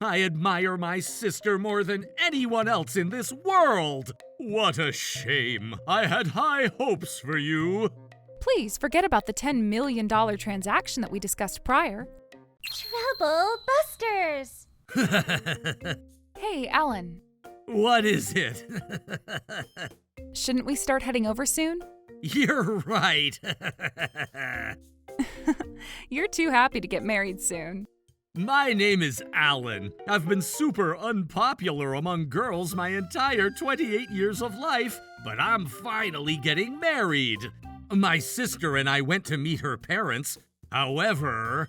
I admire my sister more than anyone else in this world. What a shame. I had high hopes for you. Please forget about the $10 million transaction that we discussed prior. Trouble busters! Hey, Alan. What is it? Shouldn't we start heading over soon? You're right. You're too happy to get married soon. My name is Alan. I've been super unpopular among girls my entire 28 years of life, but I'm finally getting married. My sister and I went to meet her parents. However...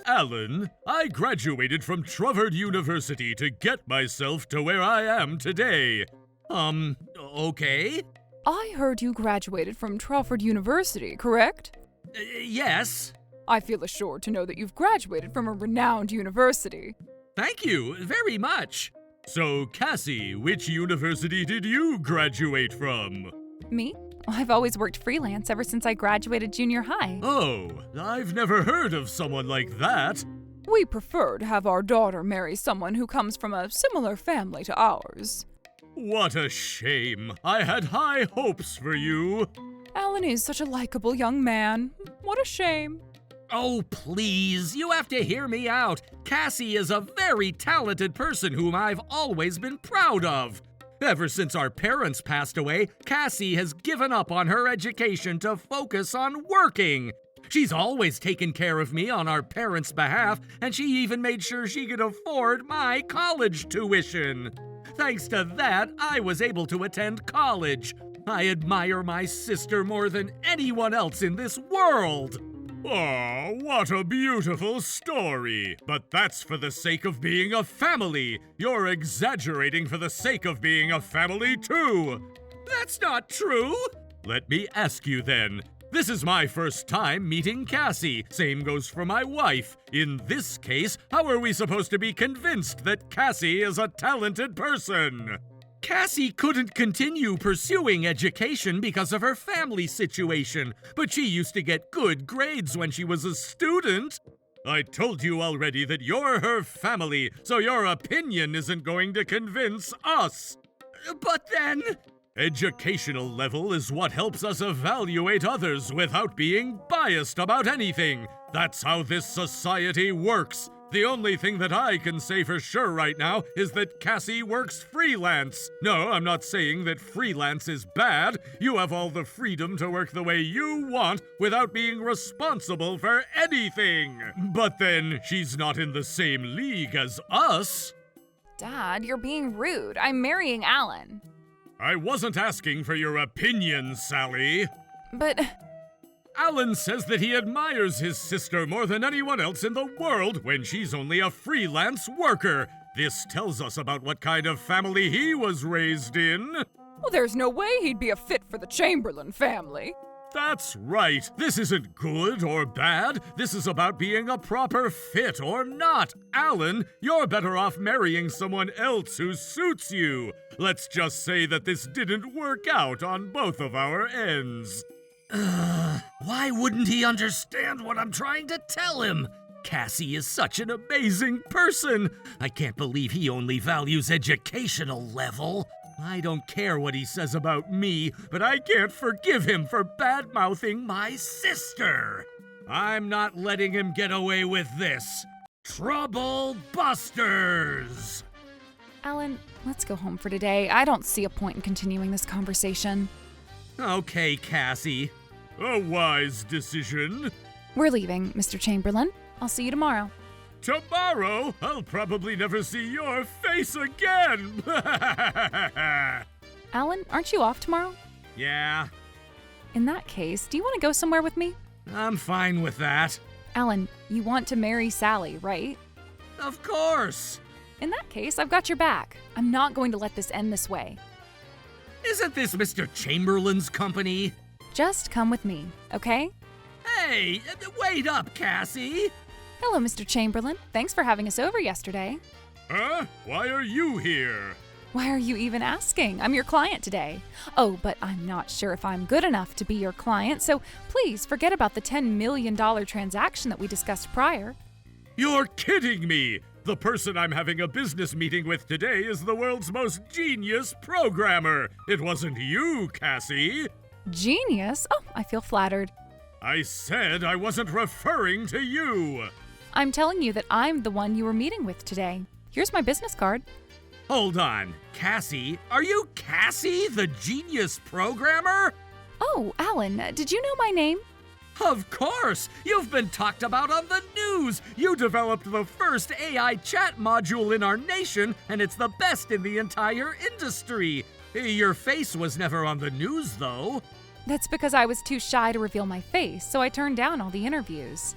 Alan, I graduated from Trovard University to get myself to where I am today. Okay? I heard you graduated from Trovard University, correct? Yes. I feel assured to know that you've graduated from a renowned university. Thank you very much. So, Cassie, which university did you graduate from? Me? I've always worked freelance ever since I graduated junior high. Oh, I've never heard of someone like that. We prefer to have our daughter marry someone who comes from a similar family to ours. What a shame. I had high hopes for you. Alan is such a likable young man. What a shame. Oh, please, you have to hear me out. Cassie is a very talented person whom I've always been proud of. Ever since our parents passed away, Cassie has given up on her education to focus on working. She's always taken care of me on our parents' behalf, and she even made sure she could afford my college tuition. Thanks to that, I was able to attend college. I admire my sister more than anyone else in this world. Oh, what a beautiful story. But that's for the sake of being a family. You're exaggerating for the sake of being a family, too. That's not true. Let me ask you then. This is my first time meeting Cassie. Same goes for my wife. In this case, how are we supposed to be convinced that Cassie is a talented person? Cassie couldn't continue pursuing education because of her family situation, but she used to get good grades when she was a student. I told you already that you're her family, so your opinion isn't going to convince us. But then... Educational level is what helps us evaluate others without being biased about anything. That's how this society works. The only thing that I can say for sure right now is that Cassie works freelance. No, I'm not saying that freelance is bad. You have all the freedom to work the way you want without being responsible for anything. But then, she's not in the same league as us. Dad, you're being rude. I'm marrying Alan. I wasn't asking for your opinion, Sally. But... Alan says that he admires his sister more than anyone else in the world when she's only a freelance worker. This tells us about what kind of family he was raised in. Well, there's no way he'd be a fit for the Chamberlain family. That's right. This isn't good or bad. This is about being a proper fit or not. Alan, you're better off marrying someone else who suits you. Let's just say that this didn't work out on both of our ends. Why wouldn't he understand what I'm trying to tell him? Cassie is such an amazing person. I can't believe he only values educational level. I don't care what he says about me, but I can't forgive him for bad-mouthing my sister. I'm not letting him get away with this. Trouble busters! Alan, let's go home for today. I don't see a point in continuing this conversation. Okay, Cassie. A wise decision. We're leaving, Mr. Chamberlain. I'll see you tomorrow. Tomorrow? I'll probably never see your face again! Alan, aren't you off tomorrow? Yeah. In that case, do you want to go somewhere with me? I'm fine with that. Alan, you want to marry Sally, right? Of course. In that case, I've got your back. I'm not going to let this end this way. Isn't this Mr. Chamberlain's company? Just come with me, okay? Hey, wait up, Cassie. Hello, Mr. Chamberlain. Thanks for having us over yesterday. Huh? Why are you here? Why are you even asking? I'm your client today. Oh, but I'm not sure if I'm good enough to be your client, so please forget about the $10 million transaction that we discussed prior. You're kidding me! The person I'm having a business meeting with today is the world's most genius programmer. It wasn't you, Cassie. Genius? Oh, I feel flattered. I said I wasn't referring to you. I'm telling you that I'm the one you were meeting with today. Here's my business card. Hold on, Cassie? Are you Cassie, the genius programmer? Oh, Alan, did you know my name? Of course! You've been talked about on the news! You developed the first AI chat module in our nation, and it's the best in the entire industry. Your face was never on the news, though. That's because I was too shy to reveal my face, so I turned down all the interviews.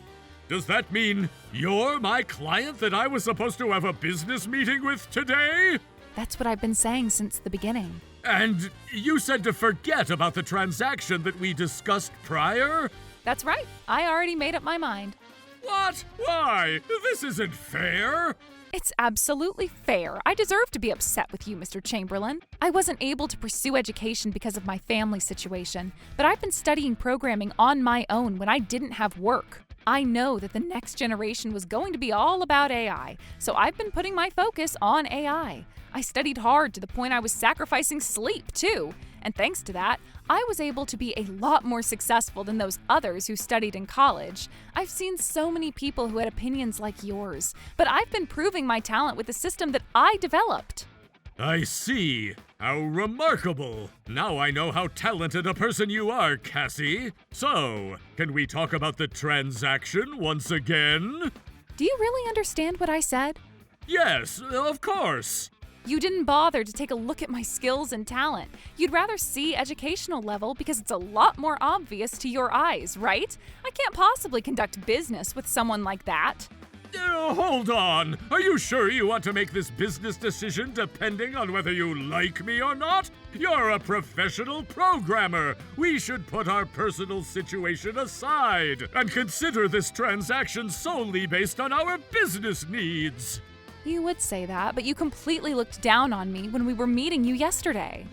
Does that mean you're my client that I was supposed to have a business meeting with today? That's what I've been saying since the beginning. And you said to forget about the transaction that we discussed prior? That's right. I already made up my mind. What? Why? This isn't fair. It's absolutely fair. I deserve to be upset with you, Mr. Chamberlain. I wasn't able to pursue education because of my family situation, but I've been studying programming on my own when I didn't have work. I know that the next generation was going to be all about AI, so I've been putting my focus on AI. I studied hard to the point I was sacrificing sleep, too. And thanks to that, I was able to be a lot more successful than those others who studied in college. I've seen so many people who had opinions like yours, but I've been proving my talent with the system that I developed. I see. How remarkable. Now I know how talented a person you are, Cassie. So, can we talk about the transaction once again? Do you really understand what I said? Yes, of course. You didn't bother to take a look at my skills and talent. You'd rather see educational level because it's a lot more obvious to your eyes, right? I can't possibly conduct business with someone like that. Hold on. Are you sure you want to make this business decision depending on whether you like me or not? You're a professional programmer. We should put our personal situation aside and consider this transaction solely based on our business needs. You would say that, but you completely looked down on me when we were meeting you yesterday.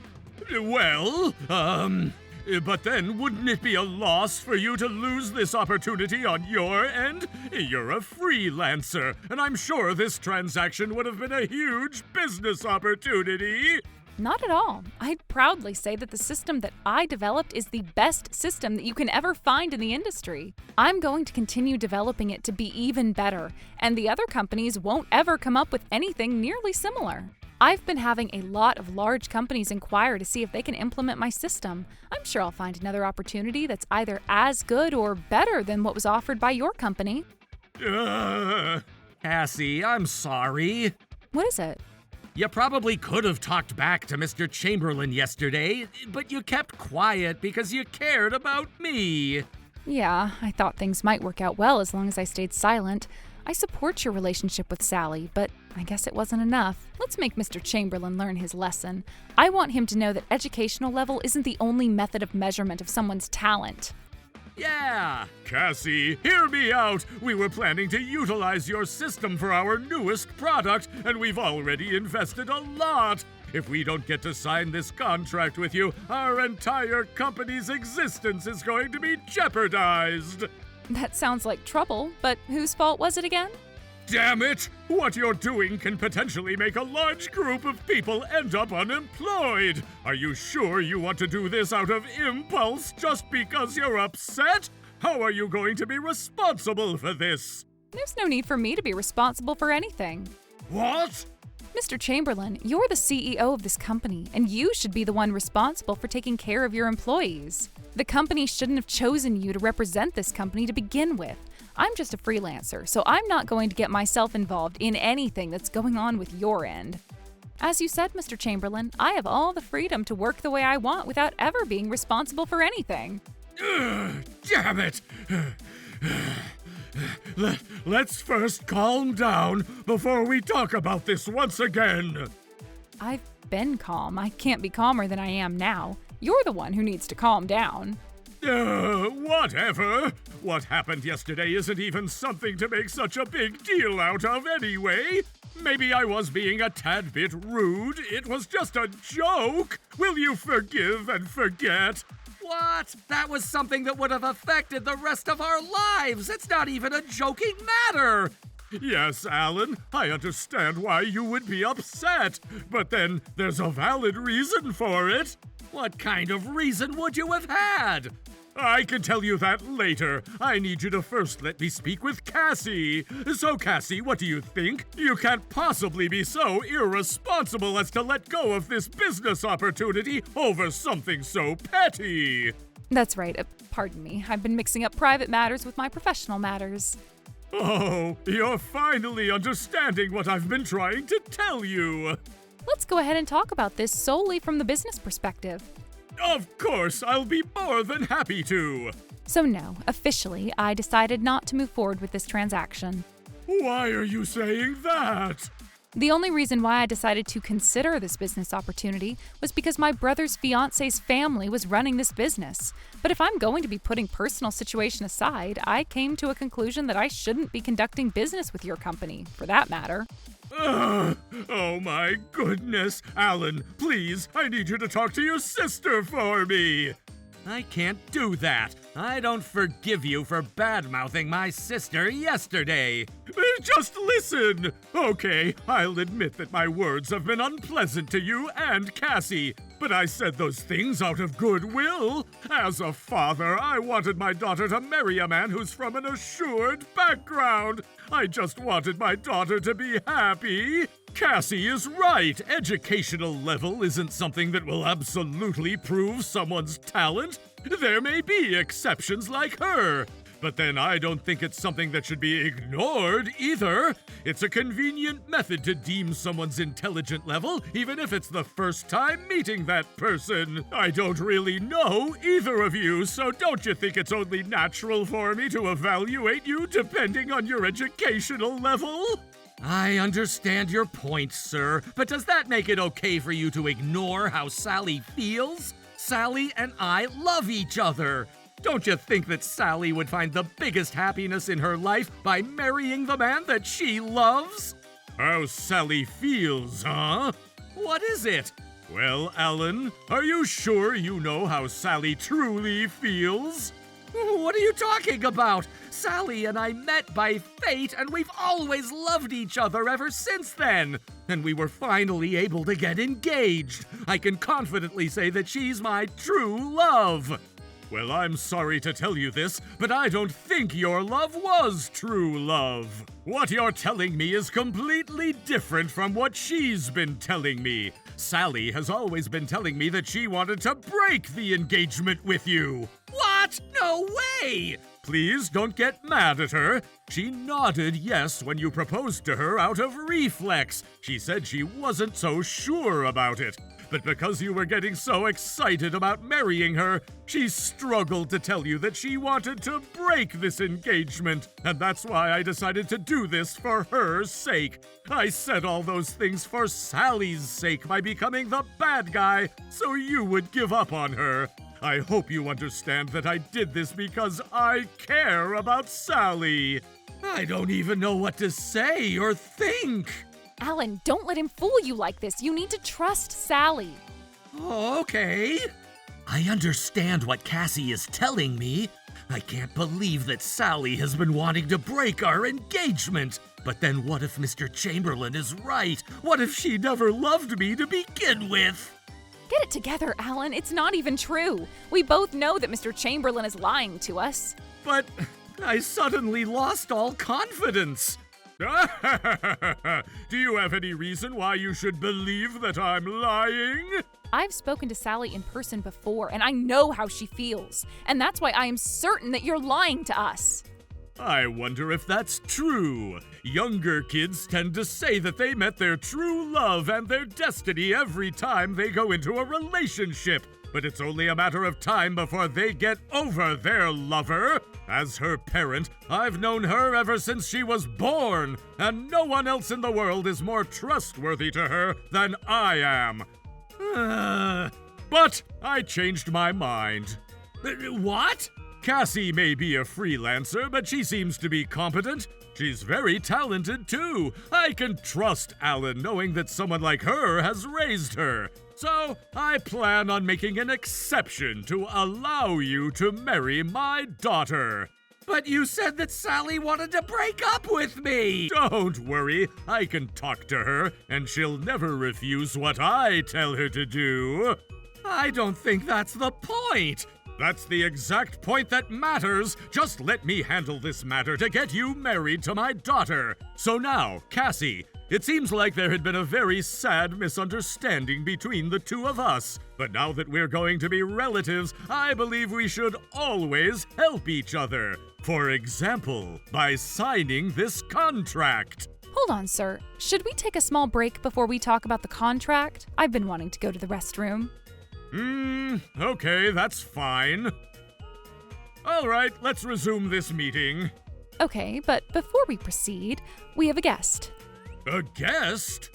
Well, but then wouldn't it be a loss for you to lose this opportunity on your end? You're a freelancer, and I'm sure this transaction would have been a huge business opportunity. Not at all. I'd proudly say that the system that I developed is the best system that you can ever find in the industry. I'm going to continue developing it to be even better, and the other companies won't ever come up with anything nearly similar. I've been having a lot of large companies inquire to see if they can implement my system. I'm sure I'll find another opportunity that's either as good or better than what was offered by your company. Cassie, I'm sorry. What is it? You probably could have talked back to Mr. Chamberlain yesterday, but you kept quiet because you cared about me. Yeah, I thought things might work out well as long as I stayed silent. I support your relationship with Sally, but I guess it wasn't enough. Let's make Mr. Chamberlain learn his lesson. I want him to know that educational level isn't the only method of measurement of someone's talent. Yeah! Cassie, hear me out! We were planning to utilize your system for our newest product, and we've already invested a lot! If we don't get to sign this contract with you, our entire company's existence is going to be jeopardized! That sounds like trouble, but whose fault was it again? Damn it! What you're doing can potentially make a large group of people end up unemployed! Are you sure you want to do this out of impulse just because you're upset? How are you going to be responsible for this? There's no need for me to be responsible for anything. What? Mr. Chamberlain, you're the CEO of this company, and you should be the one responsible for taking care of your employees. The company shouldn't have chosen you to represent this company to begin with. I'm just a freelancer, so I'm not going to get myself involved in anything that's going on with your end. As you said, Mr. Chamberlain, I have all the freedom to work the way I want without ever being responsible for anything. Damn it! Let's first calm down before we talk about this once again. I've been calm. I can't be calmer than I am now. You're the one who needs to calm down. Whatever. What happened yesterday isn't even something to make such a big deal out of anyway. Maybe I was being a tad bit rude. It was just a joke. Will you forgive and forget? What? That was something that would have affected the rest of our lives. It's not even a joking matter. Yes, Alan, I understand why you would be upset, but then there's a valid reason for it. What kind of reason would you have had? I can tell you that later. I need you to first let me speak with Cassie. So, Cassie, what do you think? You can't possibly be so irresponsible as to let go of this business opportunity over something so petty. That's right. Pardon me. I've been mixing up private matters with my professional matters. Oh, you're finally understanding what I've been trying to tell you. Let's go ahead and talk about this solely from the business perspective. Of course, I'll be more than happy to. So no, officially, I decided not to move forward with this transaction. Why are you saying that? The only reason why I decided to consider this business opportunity was because my brother's fiance's family was running this business. But if I'm going to be putting personal situation aside, I came to a conclusion that I shouldn't be conducting business with your company, for that matter. Oh my goodness. Alan, please, I need you to talk to your sister for me. I can't do that. I don't forgive you for bad-mouthing my sister yesterday. Just listen. Okay, I'll admit that my words have been unpleasant to you and Cassie, but I said those things out of goodwill. As a father, I wanted my daughter to marry a man who's from an assured background. I just wanted my daughter to be happy. Cassie is right. Educational level isn't something that will absolutely prove someone's talent. There may be exceptions like her, but then I don't think it's something that should be ignored either. It's a convenient method to deem someone's intelligent level, even if it's the first time meeting that person. I don't really know either of you, so don't you think it's only natural for me to evaluate you depending on your educational level? I understand your point, sir, but does that make it okay for you to ignore how Sally feels? Sally and I love each other. Don't you think that Sally would find the biggest happiness in her life by marrying the man that she loves? How Sally feels, huh? What is it? Well, Alan, are you sure you know how Sally truly feels? What are you talking about? Sally and I met by fate, and we've always loved each other ever since then. And we were finally able to get engaged. I can confidently say that she's my true love. Well, I'm sorry to tell you this, but I don't think your love was true love. What you're telling me is completely different from what she's been telling me. Sally has always been telling me that she wanted to break the engagement with you. What? No way! Please don't get mad at her. She nodded yes when you proposed to her out of reflex. She said she wasn't so sure about it. But because you were getting so excited about marrying her, she struggled to tell you that she wanted to break this engagement. And that's why I decided to do this for her sake. I said all those things for Sally's sake by becoming the bad guy, so you would give up on her. I hope you understand that I did this because I care about Sally. I don't even know what to say or think. Alan, don't let him fool you like this. You need to trust Sally. Okay. I understand what Cassie is telling me. I can't believe that Sally has been wanting to break our engagement. But then what if Mr. Chamberlain is right? What if she never loved me to begin with? Get it together, Alan. It's not even true. We both know that Mr. Chamberlain is lying to us. But I suddenly lost all confidence. Do you have any reason why you should believe that I'm lying? I've spoken to Sally in person before, and I know how she feels. And that's why I am certain that you're lying to us. I wonder if that's true. Younger kids tend to say that they met their true love and their destiny every time they go into a relationship. But it's only a matter of time before they get over their lover. As her parent, I've known her ever since she was born, and no one else in the world is more trustworthy to her than I am. But I changed my mind. What? Cassie may be a freelancer, but she seems to be competent. She's very talented, too. I can trust Alan knowing that someone like her has raised her. So I plan on making an exception to allow you to marry my daughter. But you said that Sally wanted to break up with me! Don't worry, I can talk to her, and she'll never refuse what I tell her to do. I don't think that's the point! That's the exact point that matters. Just let me handle this matter to get you married to my daughter. So now, Cassie, it seems like there had been a very sad misunderstanding between the two of us. But now that we're going to be relatives, I believe we should always help each other. For example, by signing this contract. Hold on, sir. Should we take a small break before we talk about the contract? I've been wanting to go to the restroom. Okay, that's fine. All right, let's resume this meeting. Okay, but before we proceed, we have a guest. A guest?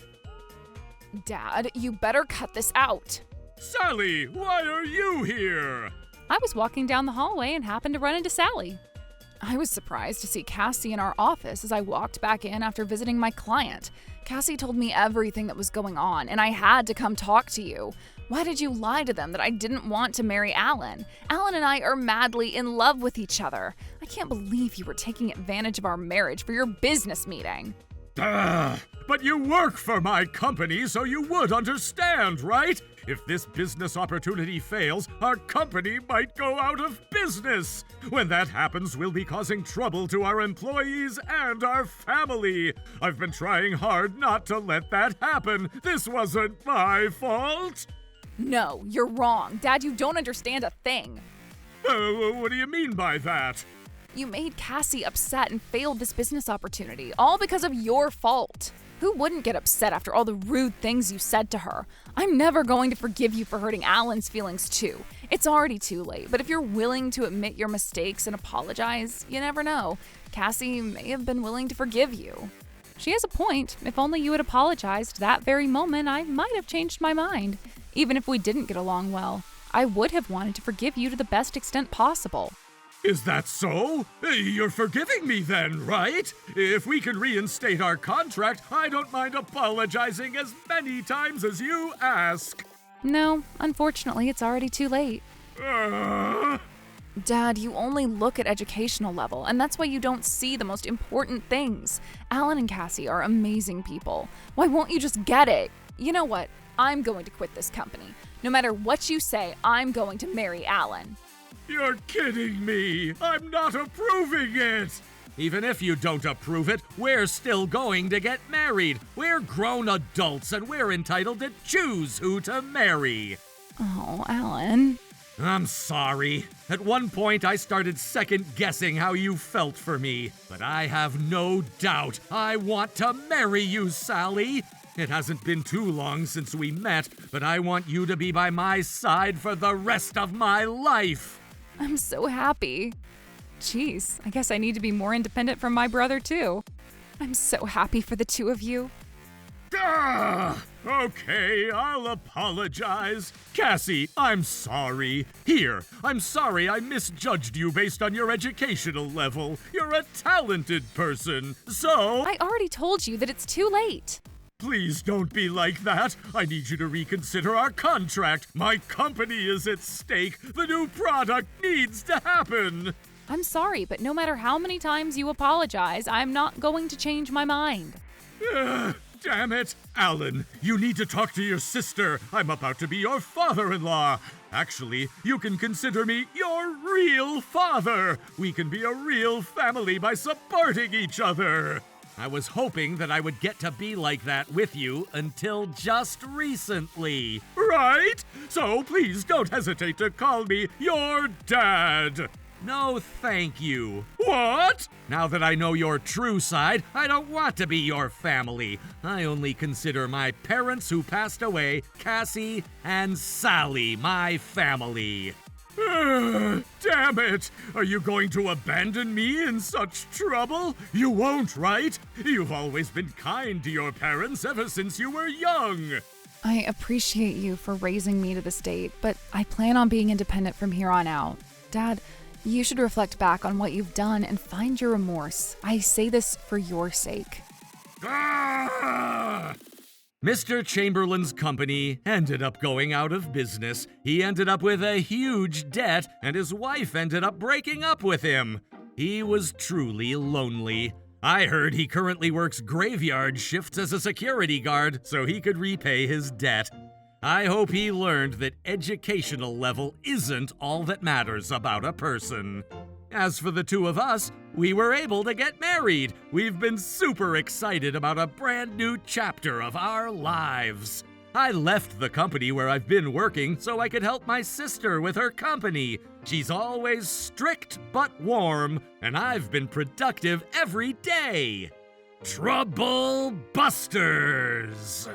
Dad, you better cut this out. Sally, why are you here? I was walking down the hallway and happened to run into Sally. I was surprised to see Cassie in our office as I walked back in after visiting my client. Cassie told me everything that was going on, and I had to come talk to you. Why did you lie to them that I didn't want to marry Alan? Alan and I are madly in love with each other. I can't believe you were taking advantage of our marriage for your business meeting. But you work for my company, so you would understand, right? If this business opportunity fails, our company might go out of business. When that happens, we'll be causing trouble to our employees and our family. I've been trying hard not to let that happen. This wasn't my fault. No, you're wrong. Dad, you don't understand a thing. What do you mean by that? You made Cassie upset and failed this business opportunity, all because of your fault. Who wouldn't get upset after all the rude things you said to her? I'm never going to forgive you for hurting Alan's feelings too. It's already too late, but if you're willing to admit your mistakes and apologize, you never know. Cassie may have been willing to forgive you. She has a point. If only you had apologized that very moment, I might have changed my mind. Even if we didn't get along well, I would have wanted to forgive you to the best extent possible. Is that so? You're forgiving me then, right? If we can reinstate our contract, I don't mind apologizing as many times as you ask. No, unfortunately, it's already too late. Dad, you only look at educational level, and that's why you don't see the most important things. Alan and Cassie are amazing people. Why won't you just get it? You know what? I'm going to quit this company. No matter what you say, I'm going to marry Alan. You're kidding me! I'm not approving it! Even if you don't approve it, we're still going to get married. We're grown adults and we're entitled to choose who to marry. Oh, Alan. I'm sorry. At one point, I started second-guessing how you felt for me. But I have no doubt I want to marry you, Sally. It hasn't been too long since we met, but I want you to be by my side for the rest of my life. I'm so happy. Jeez, I guess I need to be more independent from my brother, too. I'm so happy for the two of you. Okay, I'll apologize. Cassie, I'm sorry. Here, I'm sorry I misjudged you based on your educational level. You're a talented person, so... I already told you that it's too late. Please don't be like that. I need you to reconsider our contract. My company is at stake. The new product needs to happen. I'm sorry, but no matter how many times you apologize, I'm not going to change my mind. Damn it. Alan, you need to talk to your sister. I'm about to be your father-in-law. Actually, you can consider me your real father. We can be a real family by supporting each other. I was hoping that I would get to be like that with you until just recently. Right? So please don't hesitate to call me your dad. No, thank you. What? Now that I know your true side, I don't want to be your family. I only consider my parents who passed away, Cassie and Sally, my family. Damn it! Are you going to abandon me in such trouble? You won't, right? You've always been kind to your parents ever since you were young. I appreciate you for raising me to this date, but I plan on being independent from here on out. Dad, you should reflect back on what you've done and find your remorse. I say this for your sake. Mr. Chamberlain's company ended up going out of business. He ended up with a huge debt, and his wife ended up breaking up with him. He was truly lonely. I heard he currently works graveyard shifts as a security guard so he could repay his debt. I hope he learned that educational level isn't all that matters about a person. As for the two of us, we were able to get married. We've been super excited about a brand new chapter of our lives. I left the company where I've been working so I could help my sister with her company. She's always strict but warm, and I've been productive every day. Trouble Busters!